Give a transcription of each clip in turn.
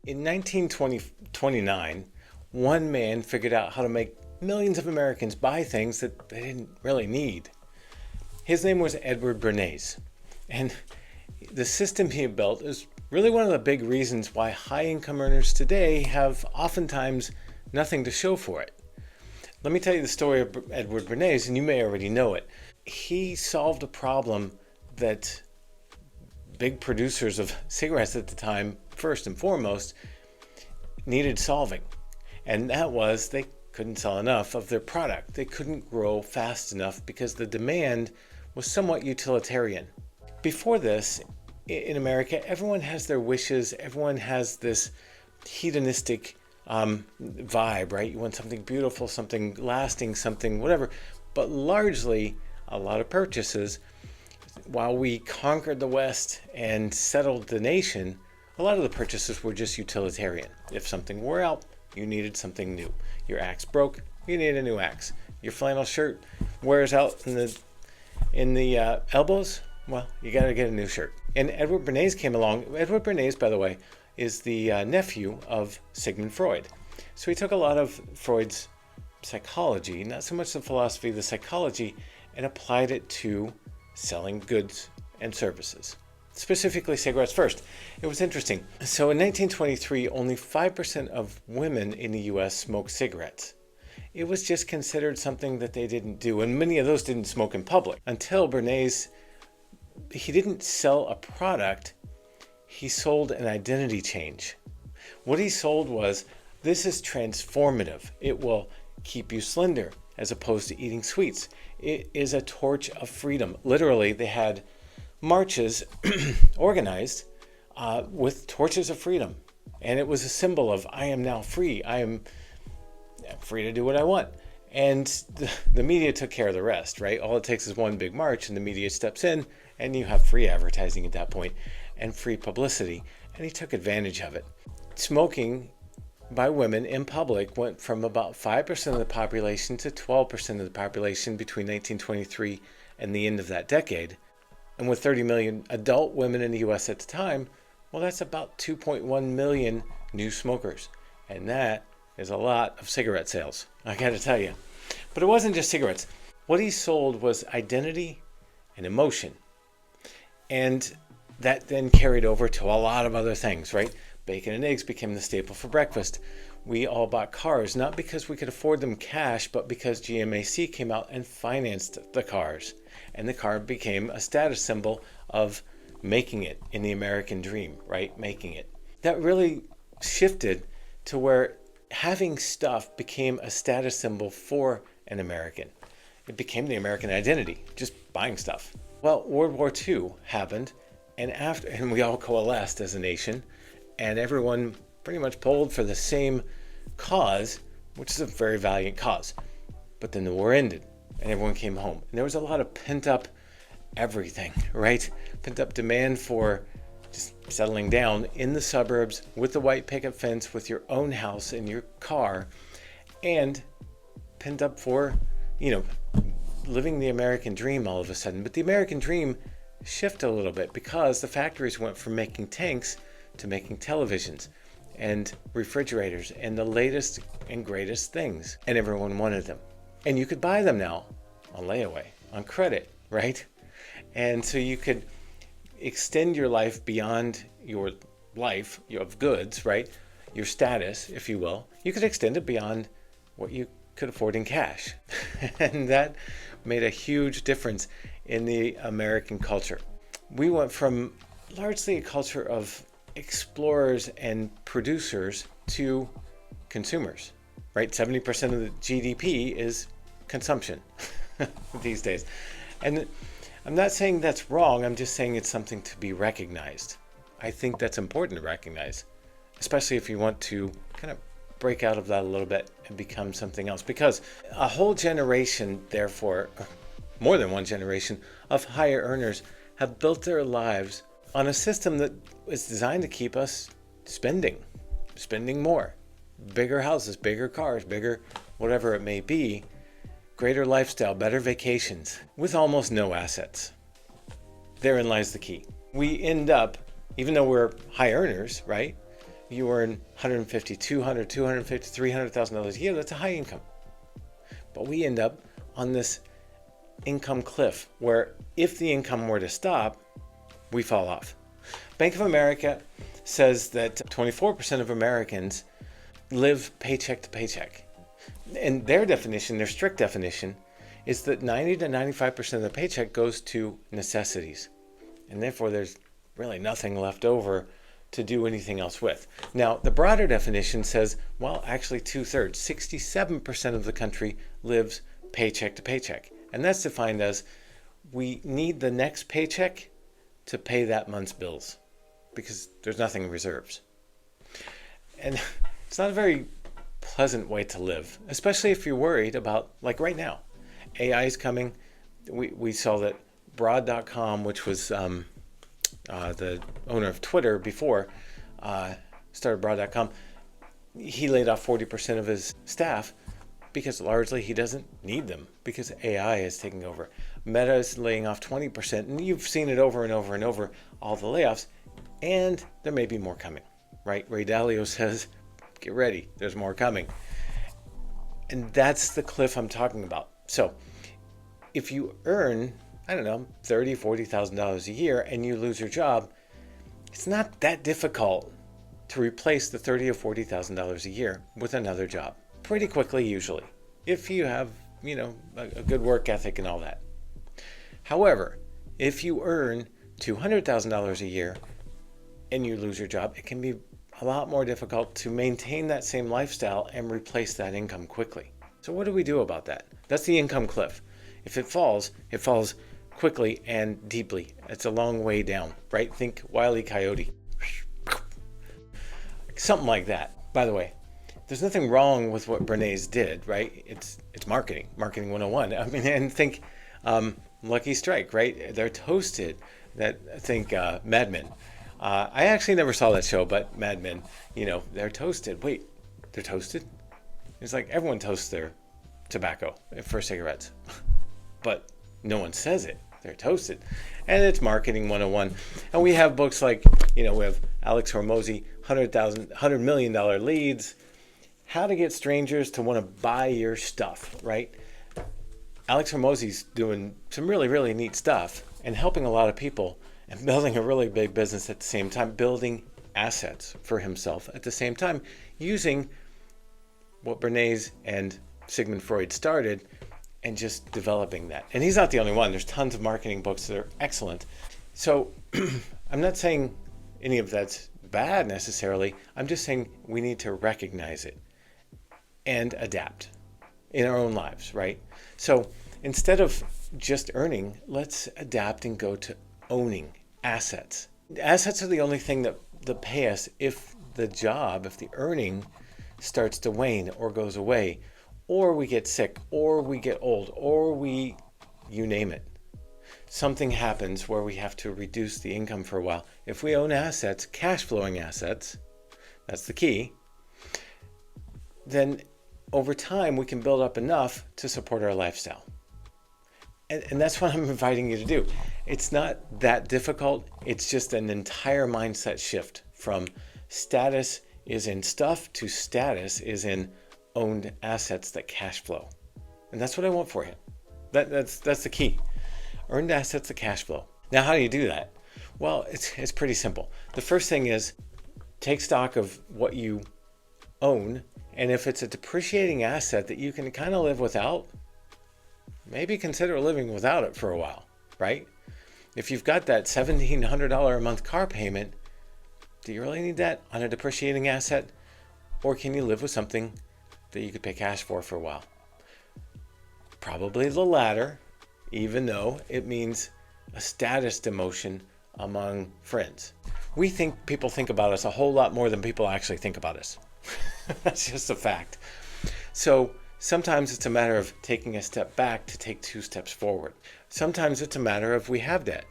In 1929, one man figured out how to make millions of Americans buy things that they didn't really need. His name was Edward Bernays. And the system he built is really one of the big reasons why high-income earners today have oftentimes nothing to show for it. Let me tell you the story of Edward Bernays, and you may already know it. He solved a problem that big producers of cigarettes at the time, first and foremost, needed solving. And that was they couldn't sell enough of their product. They couldn't grow fast enough because the demand was somewhat utilitarian. Before this, in America, everyone has their wishes. Everyone has this hedonistic vibe, right? You want something beautiful, something lasting, something whatever. But largely, a lot of purchases, while we conquered the West and settled the nation, a lot of the purchases were just utilitarian. If something wore out, you needed something new. Your axe broke, you needed a new axe. Your flannel shirt wears out in the elbows, well, you got to get a new shirt. And Edward Bernays came along. Edward Bernays, by the way, is the nephew of Sigmund Freud. So he took a lot of Freud's psychology, not so much the philosophy, the psychology, and applied it to selling goods and services, specifically cigarettes first. It was interesting. So in 1923, only 5% of women in the US smoked cigarettes. It was just considered something that they didn't do, and many of those didn't smoke in public. Until Bernays, he didn't sell a product, he sold an identity change. What he sold was, this is transformative. It will keep you slender as opposed to eating sweets. It is a torch of freedom. Literally, they had marches organized with torches of freedom. And it was a symbol of, I am now free. I am free to do what I want. And the media took care of the rest, right? All it takes is one big march and the media steps in and you have free advertising at that point and free publicity. And he took advantage of it. Smoking by women in public went from about 5% of the population to 12% of the population between 1923 and the end of that decade. And with 30 million adult women in the US at the time, well, that's about 2.1 million new smokers. And that is a lot of cigarette sales, I gotta tell you. But it wasn't just cigarettes. What he sold was identity and emotion. And that then carried over to a lot of other things, right? Bacon and eggs became the staple for breakfast. We all bought cars, not because we could afford them cash, but because GMAC came out and financed the cars. And the car became a status symbol of making it in the American dream, right? Making it. That really shifted to where having stuff became a status symbol for an American. It became the American identity, just buying stuff. Well, World War II happened, and we all coalesced as a nation, and everyone pretty much pulled for the same cause, which is a very valiant cause. But then the war ended, and everyone came home. And there was a lot of pent-up everything, right? Pent-up demand for just settling down in the suburbs with the white picket fence, with your own house and your car, and pent up for, living the American dream all of a sudden. But the American dream shifted a little bit because the factories went from making tanks to making televisions and refrigerators and the latest and greatest things. And everyone wanted them. And you could buy them now on layaway, on credit, right? And so you could extend your life beyond your life of goods, right? Your status, if you will. You could extend it beyond what you could afford in cash. And that made a huge difference in the American culture. We went from largely a culture of explorers and producers to consumers, right? 70% of the GDP is consumption these days. And I'm not saying that's wrong, I'm just saying it's something to be recognized. I think that's important to recognize, especially if you want to kind of break out of that a little bit and become something else. Because a whole generation, therefore, more than one generation of higher earners have built their lives on a system that is designed to keep us spending more. Bigger houses, bigger cars, bigger whatever it may be, greater lifestyle, better vacations, with almost no assets. Therein lies the key. We end up, even though we're high earners, right? you earn $150, $200, $250, $300,000 a year, that's a high income. But we end up on this income cliff where if the income were to stop, we fall off. Bank of America says that 24% of Americans live paycheck to paycheck. And their definition, their strict definition, is that 90 to 95% of the paycheck goes to necessities. And therefore, there's really nothing left over to do anything else with. Now, the broader definition says, well, actually 2/3, 67% of the country lives paycheck to paycheck. And that's defined as we need the next paycheck to pay that month's bills because there's nothing in reserves. And it's not a very pleasant way to live, especially if you're worried about, like right now, AI is coming. We saw that Broad.com, which was the owner of Twitter before, started Broad.com, he laid off 40% of his staff because largely he doesn't need them because AI is taking over. Meta is laying off 20%, and you've seen it over and over and over, all the layoffs, and there may be more coming, right? Ray Dalio says, get ready, there's more coming. And that's the cliff I'm talking about. So if you earn, I don't know, $30,000, $40,000 a year and you lose your job, it's not that difficult to replace the $30,000 or $40,000 a year with another job pretty quickly, usually, if you have, a good work ethic and all that. However, if you earn $200,000 a year and you lose your job, it can be a lot more difficult to maintain that same lifestyle and replace that income quickly. So what do we do about that? That's the income cliff. If it falls quickly and deeply. It's a long way down, right? Think Wile E. Coyote. Something like that. By the way, there's nothing wrong with what Bernays did, right? It's marketing 101. I mean, and think Lucky Strike, right? They're toasted. Think Mad Men. I actually never saw that show, but Mad Men, they're toasted. Wait, they're toasted? It's like everyone toasts their tobacco for cigarettes, but no one says it. They're toasted. And it's marketing 101. And we have books like, we have Alex Hormozy, $100 million leads, how to get strangers to want to buy your stuff, right? Alex Hormozy's doing some really, really neat stuff and helping a lot of people and building a really big business at the same time, building assets for himself at the same time, using what Bernays and Sigmund Freud started and just developing that. And he's not the only one. There's tons of marketing books that are excellent. So I'm not saying any of that's bad necessarily. I'm just saying we need to recognize it and adapt in our own lives, right? So instead of just earning, let's adapt and go to owning assets. Assets are the only thing that pay us if the earning starts to wane or goes away, or we get sick, or we get old, or you name it. Something happens where we have to reduce the income for a while. If we own assets, cash flowing assets, that's the key, then over time we can build up enough to support our lifestyle. And that's what I'm inviting you to do. It's not that difficult. It's just an entire mindset shift from status is in stuff to status is in owned assets that cash flow. And that's what I want for you. That's the key. Earned assets that cash flow. Now, how do you do that? Well, it's pretty simple. The first thing is take stock of what you own, and if it's a depreciating asset that you can kind of live without, maybe consider living without it for a while, right? If you've got that $1,700 a month car payment, do you really need that on a depreciating asset? Or can you live with something that you could pay cash for a while? Probably the latter, even though it means a status demotion among friends. People think about us a whole lot more than people actually think about us. That's just a fact. So sometimes it's a matter of taking a step back to take 2 steps forward. Sometimes it's a matter of we have debt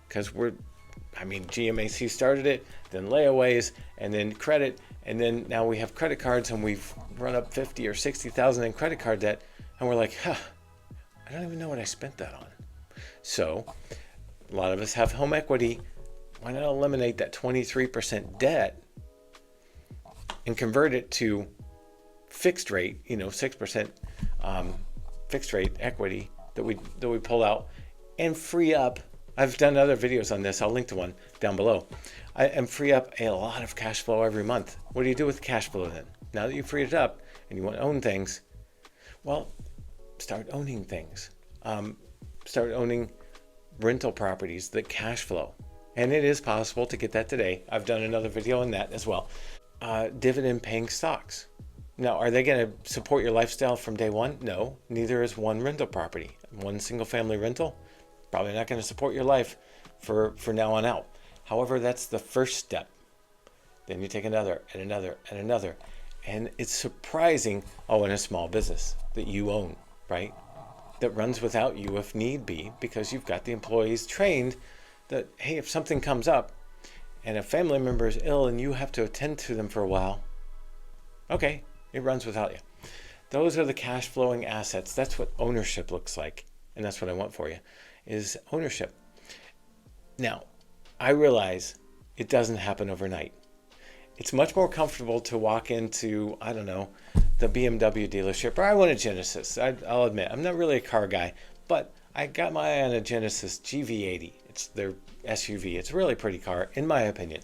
because GMAC started it, then layaways, and then credit, and then now we have credit cards and we've run up 50 or 60,000 in credit card debt, and we're like, I don't even know what I spent that on. So a lot of us have home equity. Why not eliminate that 23% debt and convert it to fixed rate, 6% fixed rate equity that we pull out and free up. I've done other videos on this. I'll link to one down below. And free up a lot of cash flow every month. What do you do with the cash flow then? Now that you've freed it up and you want to own things, well, start owning things. Start owning rental properties that cash flow. And it is possible to get that today. I've done another video on that as well. Dividend paying stocks. Now, are they going to support your lifestyle from day one? No, neither is one rental property. One single family rental, probably not going to support your life for now on out. However, that's the first step. Then you take another and another and another. And it's surprising, in a small business that you own, right? That runs without you if need be, because you've got the employees trained that, hey, if something comes up and a family member is ill and you have to attend to them for a while, okay, it runs without you. Those are the cash flowing assets. That's what ownership looks like. And that's what I want for you, is ownership. Now, I realize it doesn't happen overnight. It's much more comfortable to walk into, the BMW dealership, or I want a Genesis. I'll admit, I'm not really a car guy, but I got my eye on a Genesis GV80. It's their SUV. It's a really pretty car, in my opinion.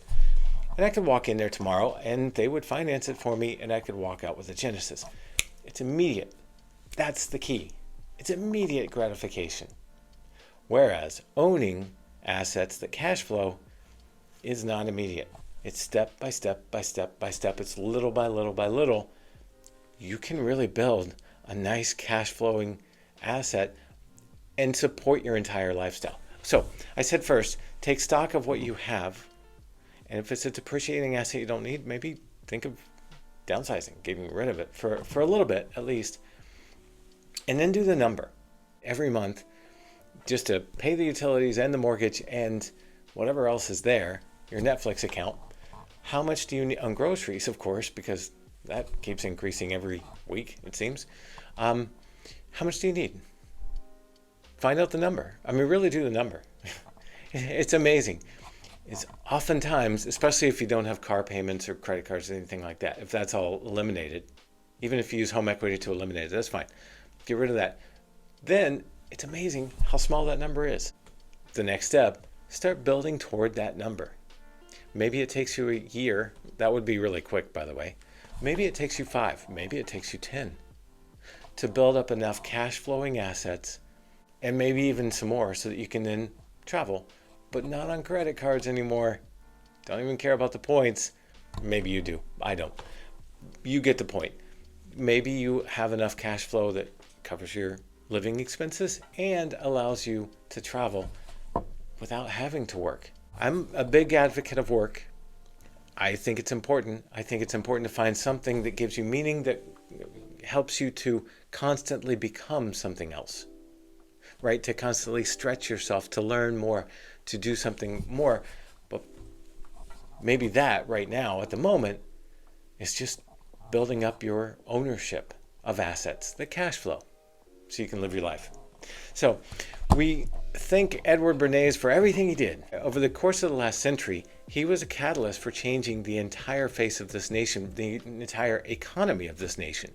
And I could walk in there tomorrow, and they would finance it for me, and I could walk out with a Genesis. It's immediate. That's the key. It's immediate gratification. Whereas owning assets that cash flow is not immediate. It's step by step by step by step. It's little by little by little. You can really build a nice cash flowing asset and support your entire lifestyle. So I said first, take stock of what you have. And if it's a depreciating asset you don't need, maybe think of downsizing, getting rid of it for a little bit at least. And then do the number every month just to pay the utilities and the mortgage and whatever else is there, your Netflix account. How much do you need on groceries, of course, because that keeps increasing every week, it seems. How much do you need? Find out the number. Really do the number. It's amazing. It's oftentimes, especially if you don't have car payments or credit cards or anything like that, if that's all eliminated, even if you use home equity to eliminate it, that's fine. Get rid of that. Then it's amazing how small that number is. The next step, start building toward that number. Maybe it takes you a year. That would be really quick, by the way. Maybe it takes you 5. Maybe it takes you 10 to build up enough cash flowing assets, and maybe even some more, so that you can then travel, but not on credit cards anymore. Don't even care about the points. Maybe you do. I don't. You get the point. Maybe you have enough cash flow that covers your living expenses and allows you to travel without having to work. I'm a big advocate of work. I think it's important. I think it's important to find something that gives you meaning, that helps you to constantly become something else, right? To constantly stretch yourself, to learn more, to do something more. But maybe that right now at the moment is just building up your ownership of assets, the cash flow, so you can live your life. So we thank Edward Bernays for everything he did. Over the course of the last century, he was a catalyst for changing the entire face of this nation, the entire economy of this nation.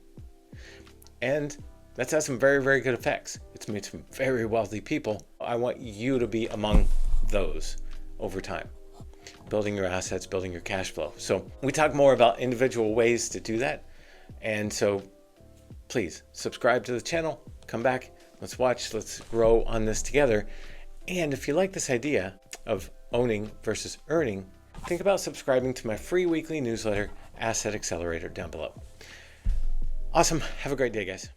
And that's had some very, very good effects. It's made some very wealthy people. I want you to be among those over time, building your assets, building your cash flow. So we talk more about individual ways to do that. And so please subscribe to the channel, come back, let's watch, let's grow on this together. And if you like this idea of owning versus earning, think about subscribing to my free weekly newsletter, Asset Accelerator, down below. Awesome. Have a great day, guys.